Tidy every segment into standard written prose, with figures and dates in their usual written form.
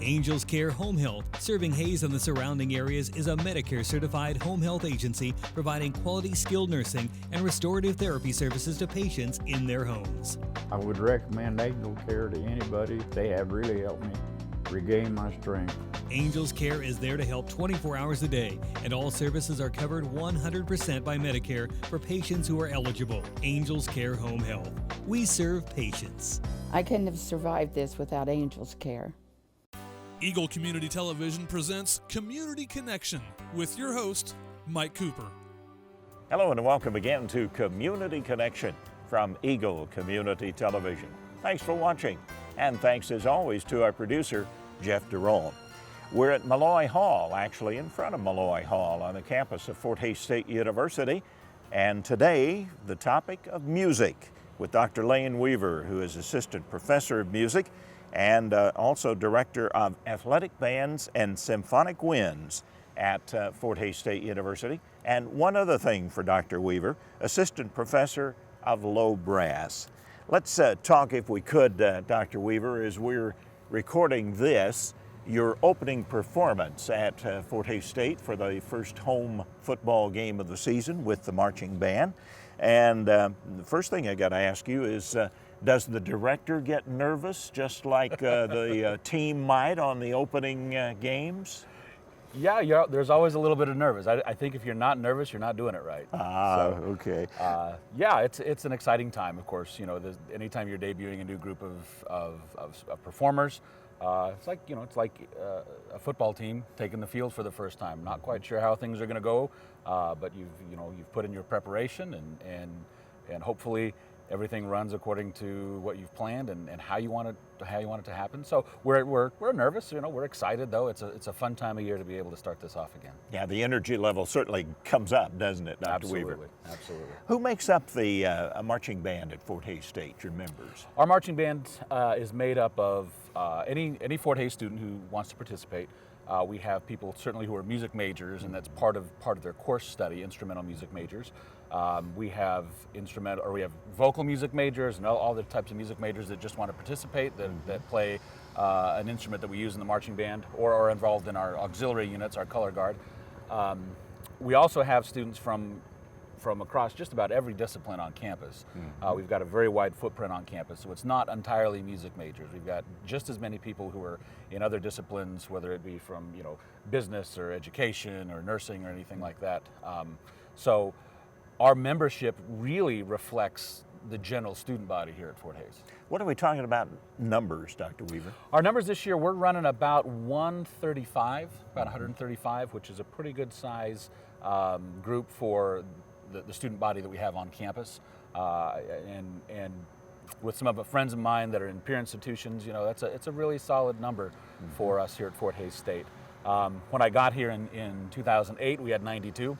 Angels Care Home Health, serving Hayes and the surrounding areas, is a Medicare-certified home health agency providing quality skilled nursing and restorative therapy services to patients in their homes. I would recommend Angel Care to anybody. They have really helped me regain my strength. Angels Care is there to help 24 hours a day, and all services are covered 100% by Medicare for patients who are eligible. Angels Care Home Health. We serve patients. I couldn't have survived this without Angels Care. Eagle Community Television presents Community Connection with your host, Mike Cooper. Hello and welcome again to Community Connection from Eagle Community Television. Thanks for watching, and thanks as always to our producer, Jeff Durone. We're at Molloy Hall, actually in front of Molloy Hall on the campus of Fort Hays State University, and today the topic of music with Dr. Lane Weaver, who is Assistant Professor of Music and also Director of Athletic Bands and Symphonic Winds at Fort Hays State University. And one other thing for Dr. Weaver, Assistant Professor of Low Brass. Let's talk, if we could, Dr. Weaver, as we're recording this, your opening performance at Fort Hays State for the first home football game of the season with the marching band. And the first thing I got to ask you is, does the director get nervous just like the team might on the opening games? Yeah, there's always a little bit of nervous. I think if you're not nervous, you're not doing it right. Okay. Yeah, it's an exciting time, of course. You know, anytime you're debuting a new group of performers, it's like a football team taking the field for the first time. Not quite sure how things are going to go, but you've put in your preparation and hopefully everything runs according to what you've planned and how you want it to happen. So we're nervous, we're excited though. It's a fun time of year to be able to start this off again. Yeah, the energy level certainly comes up, doesn't it, Dr. Weaver? Absolutely. Who makes up the marching band at Fort Hays State, your members? Our marching band is made up of any Fort Hays student who wants to participate. We have people certainly who are music majors, and that's part of their course study, instrumental music majors. We have vocal music majors and all the types of music majors that just want to participate, that play an instrument that we use in the marching band or are involved in our auxiliary units, our color guard. We also have students from across just about every discipline on campus. We've got a very wide footprint on campus, so it's not entirely music majors. We've got just as many people who are in other disciplines, whether it be from business or education or nursing or anything like that. So our membership really reflects the general student body here at Fort Hays. What are we talking about numbers, Dr. Weaver? Our numbers this year, we're running about 135, which is a pretty good size group for the student body that we have on campus, and with some of the friends of mine that are in peer institutions, it's a really solid number for us here at Fort Hays State. When I got here in 2008, we had 92,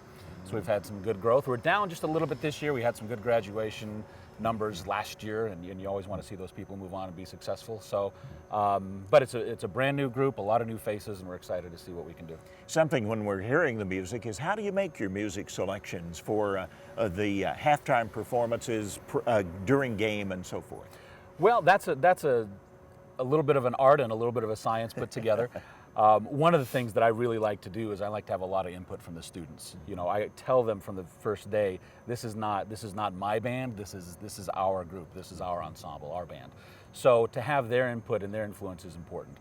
so we've had some good growth. We're down just a little bit this year. We had some good graduation numbers last year, and you always want to see those people move on and be successful. So, but it's a brand new group, a lot of new faces, and we're excited to see what we can do. Something when we're hearing the music is, how do you make your music selections for the halftime performances during game and so forth? Well, that's a little bit of an art and a little bit of a science put together. One of the things that I really like to do is I like to have a lot of input from the students. I tell them from the first day, this is not my band, this is our group, this is our ensemble, our band. So to have their input and their influence is important.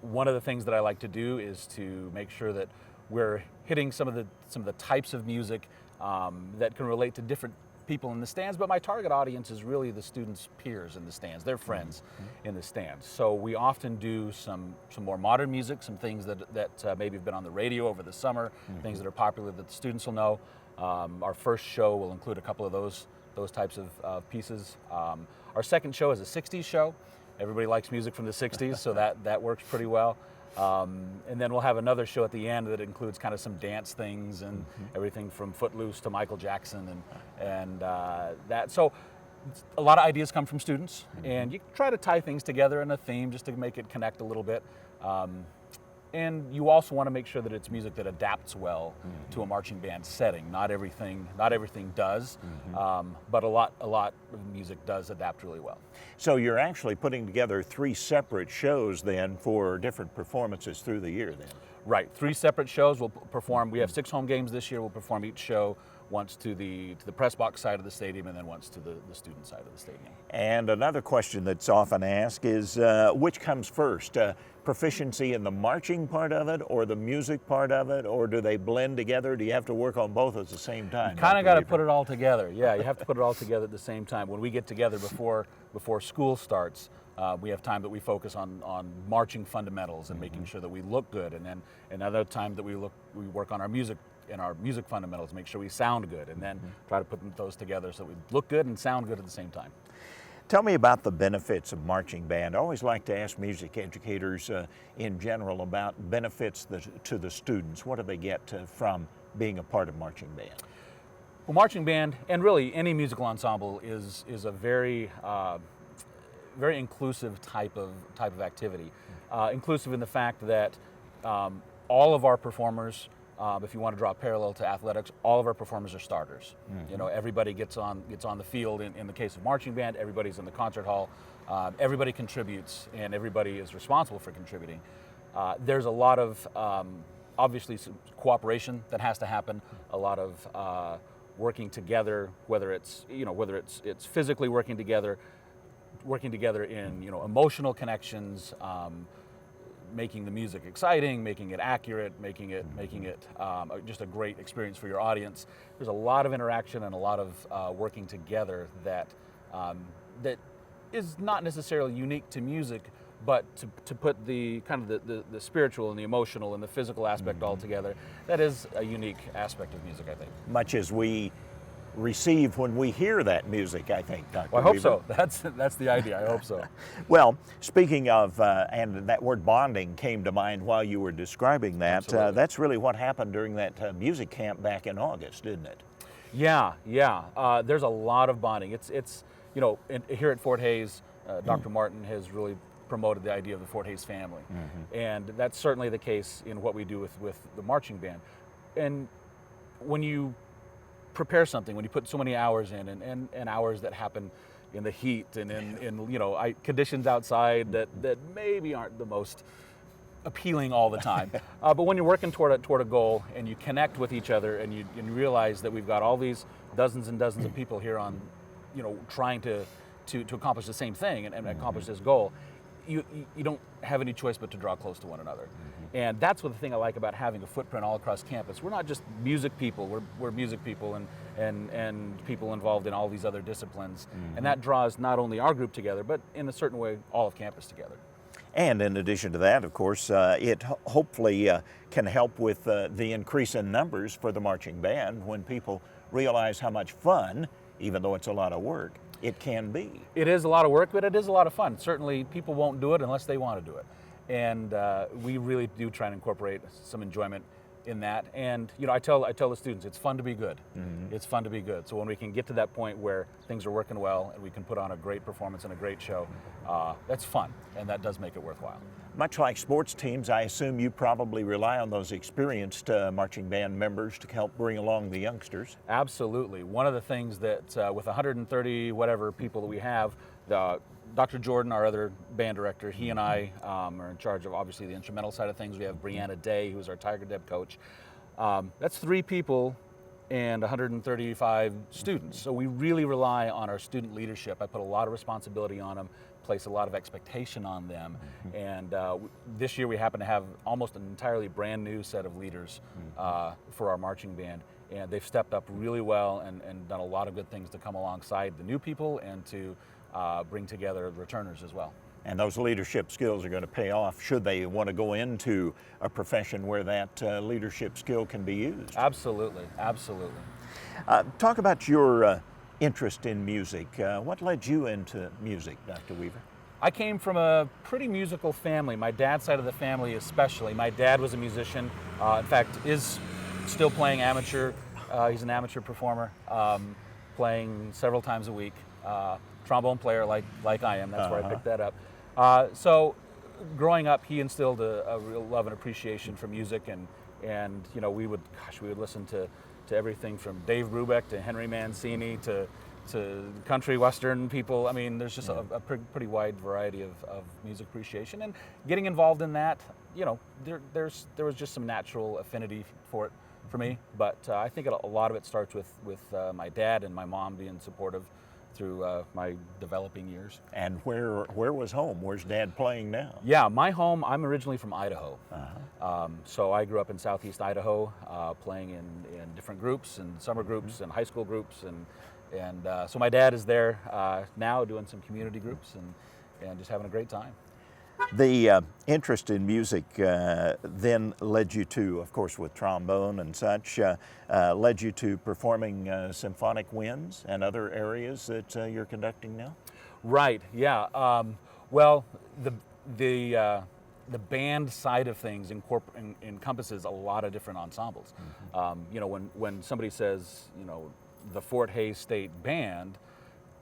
One of the things that I like to do is to make sure that we're hitting some of the types of music that can relate to different people in the stands, but my target audience is really the students' peers in the stands, their friends in the stands. So we often do some more modern music, some things that maybe have been on the radio over the summer, things that are popular that the students will know. Our first show will include a couple of those types of pieces. Our second show is a 60s show. Everybody likes music from the 60s, so that works pretty well. And then we'll have another show at the end that includes kind of some dance things and everything from Footloose to Michael Jackson and that. So a lot of ideas come from students, and you try to tie things together in a theme just to make it connect a little bit. and you also want to make sure that it's music that adapts well to a marching band setting. Not everything does, but a lot of music does adapt really well. So you're actually putting together 3 separate shows then for different performances through the year then? Right, 3 separate shows. We'll perform. We have 6 home games this year. We'll perform each show once to the press box side of the stadium and then once to the student side of the stadium. And another question that's often asked is which comes first? Proficiency in the marching part of it or the music part of it, or do they blend together? Do you have to work on both at the same time? You kind of got to put it all together. Yeah, you have to put it all together at the same time. When we get together before school starts, we have time that we focus on marching fundamentals and making sure that we look good, and then another time that we work on our music fundamentals, make sure we sound good, and then try to put those together so we look good and sound good at the same time. Tell me about the benefits of marching band. I always like to ask music educators in general about benefits to the students. What do they get from being a part of marching band? Well, marching band, and really any musical ensemble, is a very very inclusive type of activity. Inclusive in the fact that all of our performers, if you want to draw a parallel to athletics, all of our performers are starters. You know, everybody gets on the field. In the case of marching band, everybody's in the concert hall. Everybody contributes, and everybody is responsible for contributing. There's a lot of obviously some cooperation that has to happen. A lot of working together, whether it's physically working together in emotional connections. Making the music exciting, making it accurate, making it just a great experience for your audience. There's a lot of interaction and a lot of working together that is not necessarily unique to music, but to put the kind of the spiritual and the emotional and the physical aspect all together, that is a unique aspect of music, I think. Much as we receive when we hear that music, I think, Dr. Well, I hope Weaver. so. That's the idea. I hope so. Well, speaking of, and that word bonding came to mind while you were describing that. Absolutely. That's really what happened during that music camp back in August, didn't it? Yeah. There's a lot of bonding. It's here at Fort Hays, Dr. Martin has really promoted the idea of the Fort Hays family, and that's certainly the case in what we do with the marching band. And when you prepare something, when you put so many hours in, and hours that happen in the heat and in conditions outside that maybe aren't the most appealing all the time, but when you're working toward a goal and you connect with each other and you realize that we've got all these dozens and dozens of people here on, trying to accomplish the same thing and accomplish this goal, you don't have any choice but to draw close to one another. And that's what the thing I like about having a footprint all across campus. We're not just music people, we're music people and people involved in all these other disciplines. And that draws not only our group together, but in a certain way, all of campus together. And in addition to that, of course, it hopefully can help with the increase in numbers for the marching band when people realize how much fun, even though it's a lot of work, it can be. It is a lot of work, but it is a lot of fun. Certainly people won't do it unless they want to do it. And we really do try and incorporate some enjoyment in that. And I tell the students, it's fun to be good. It's fun to be good. So when we can get to that point where things are working well and we can put on a great performance and a great show, that's fun, and that does make it worthwhile. Much like sports teams, I assume you probably rely on those experienced marching band members to help bring along the youngsters. Absolutely. One of the things that with 130 whatever people that we have, Dr. Jordan, our other band director, he and I are in charge of obviously the instrumental side of things. We have Brianna Day, who's our Tiger Deb coach. That's 3 people and 135 students. So we really rely on our student leadership. I put a lot of responsibility on them, place a lot of expectation on them. And this year we happen to have almost an entirely brand new set of leaders for our marching band. And they've stepped up really well and done a lot of good things to come alongside the new people and to bring together returners as well. And those leadership skills are going to pay off should they want to go into a profession where that leadership skill can be used. Absolutely, absolutely. Talk about your interest in music. What led you into music, Dr. Weaver? I came from a pretty musical family. My dad's side of the family especially. My dad was a musician, in fact is still playing amateur. He's an amateur performer, playing several times a week. Trombone player like I am, that's where I picked that up. So growing up, he instilled a real love and appreciation for music, and we would listen to everything from Dave Brubeck to Henry Mancini to country western people. I mean, there's just a pretty wide variety of music appreciation, and getting involved in that, there was just some natural affinity for it for me. But I think a lot of it starts with my dad and my mom being supportive through my developing years. And where was home? Where's Dad playing now? Yeah, my home, I'm originally from Idaho. So I grew up in southeast Idaho, playing in different groups and summer groups and high school groups. And so my dad is there now doing some community groups and just having a great time. The interest in music then led you to, of course, with trombone and such, led you to performing symphonic winds and other areas that you're conducting now? Right, yeah. Well, the band side of things encompasses a lot of different ensembles. When somebody says, the Fort Hays State Band,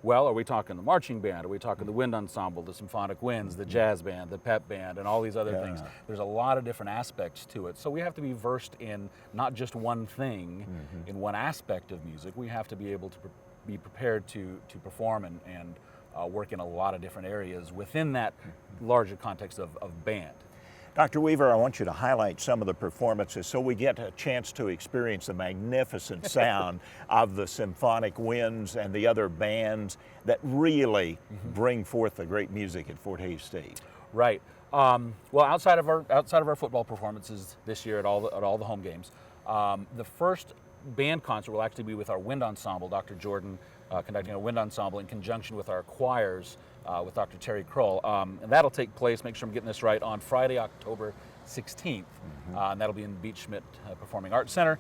well, are we talking the marching band? Are we talking the wind ensemble, the symphonic winds, the jazz band, the pep band, and all these other things? There's a lot of different aspects to it. So we have to be versed in not just one thing, in one aspect of music. We have to be able to be prepared to perform and work in a lot of different areas within that larger context of band. Dr. Weaver, I want you to highlight some of the performances so we get a chance to experience the magnificent sound of the symphonic winds and the other bands that really bring forth the great music at Fort Hays State. Right. Well, outside of our football performances this year at all the home games, the first band concert will actually be with our wind ensemble, Dr. Jordan, conducting a wind ensemble in conjunction with our choirs with Dr. Terry Kroll. And that'll take place, make sure I'm getting this right, on Friday, October 16th. And that'll be in Beach Schmidt Performing Arts Center.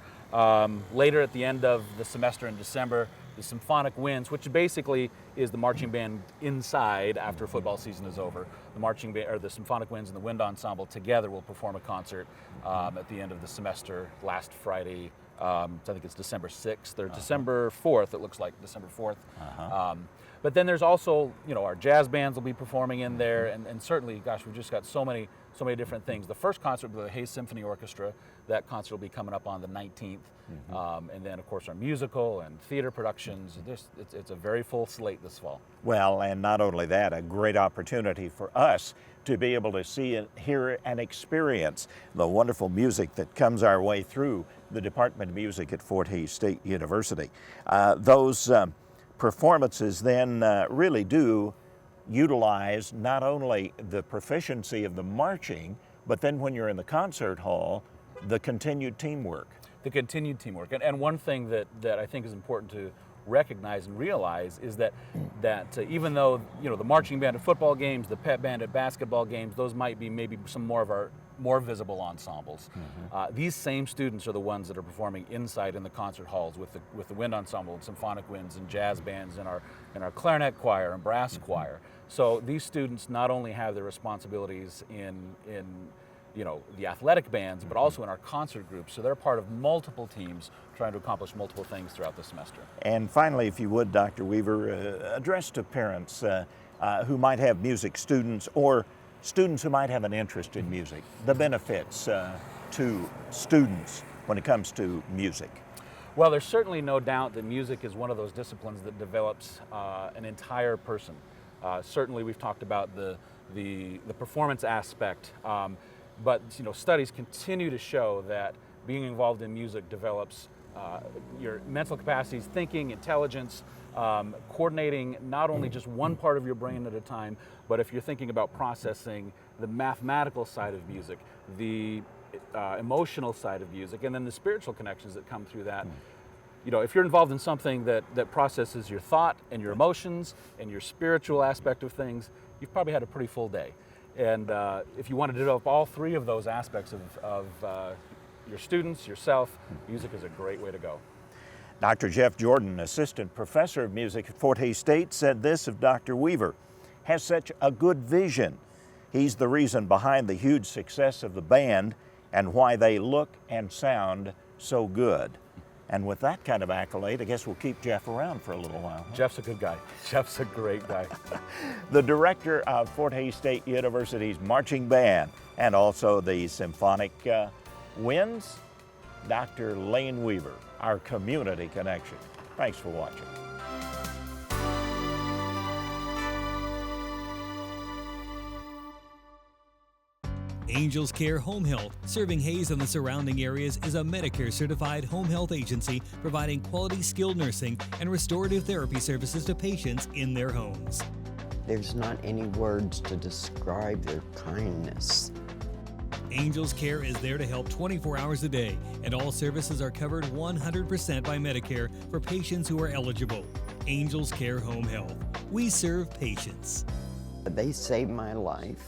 Later at the end of the semester in December, the Symphonic Winds, which basically is the marching band inside after football season is over. The marching band, or the Symphonic Winds and the wind ensemble together will perform a concert at the end of the semester last Friday. I think it's December 6th or December 4th, it looks like, December 4th. But then there's also, our jazz bands will be performing in there, and certainly, gosh, we've just got so many different things. The first concert will be the Hays Symphony Orchestra. That concert will be coming up on the 19th. And then, of course, our musical and theater productions. It's a very full slate this fall. Well, and not only that, a great opportunity for us to be able to see and hear and experience the wonderful music that comes our way through the Department of Music at Fort Hays State University. Those performances then really do utilize not only the proficiency of the marching, but then when you're in the concert hall, the continued teamwork. The continued teamwork. And one thing that I think is important to recognize and realize is that even though the marching band at football games, the pep band at basketball games, those might be maybe some more of our more visible ensembles. These same students are the ones that are performing inside in the concert halls with the wind ensemble and symphonic winds and jazz bands and our clarinet choir and brass choir. So these students not only have their responsibilities in the athletic bands, but also in our concert groups. So they're part of multiple teams trying to accomplish multiple things throughout the semester. And finally, if you would, Dr. Weaver, address to parents who might have music students or students who might have an interest in music, the benefits to students when it comes to music. Well, there's certainly no doubt that music is one of those disciplines that develops an entire person. Certainly we've talked about the performance aspect, but studies continue to show that being involved in music develops your mental capacities, thinking, intelligence, coordinating not only just one part of your brain at a time, but if you're thinking about processing the mathematical side of music, the emotional side of music, and then the spiritual connections that come through that. If you're involved in something that processes your thought and your emotions and your spiritual aspect of things, you've probably had a pretty full day. And if you want to develop all three of those aspects of your students, yourself, music is a great way to go. Dr. Jeff Jordan, Assistant Professor of Music at Fort Hays State, said this of Dr. Weaver: has such a good vision. He's the reason behind the huge success of the band and why they look and sound so good. And with that kind of accolade, I guess we'll keep Jeff around for a little while. Huh? Jeff's a good guy. Jeff's a great guy. The director of Fort Hays State University's marching band and also the symphonic winds, Dr. Lane Weaver, our Community Connection. Thanks for watching. Angels Care Home Health, serving Hays and the surrounding areas, is a Medicare-certified home health agency providing quality skilled nursing and restorative therapy services to patients in their homes. There's not any words to describe their kindness. Angels Care is there to help 24 hours a day, and all services are covered 100% by Medicare for patients who are eligible. Angels Care Home Health. We serve patients. They saved my life.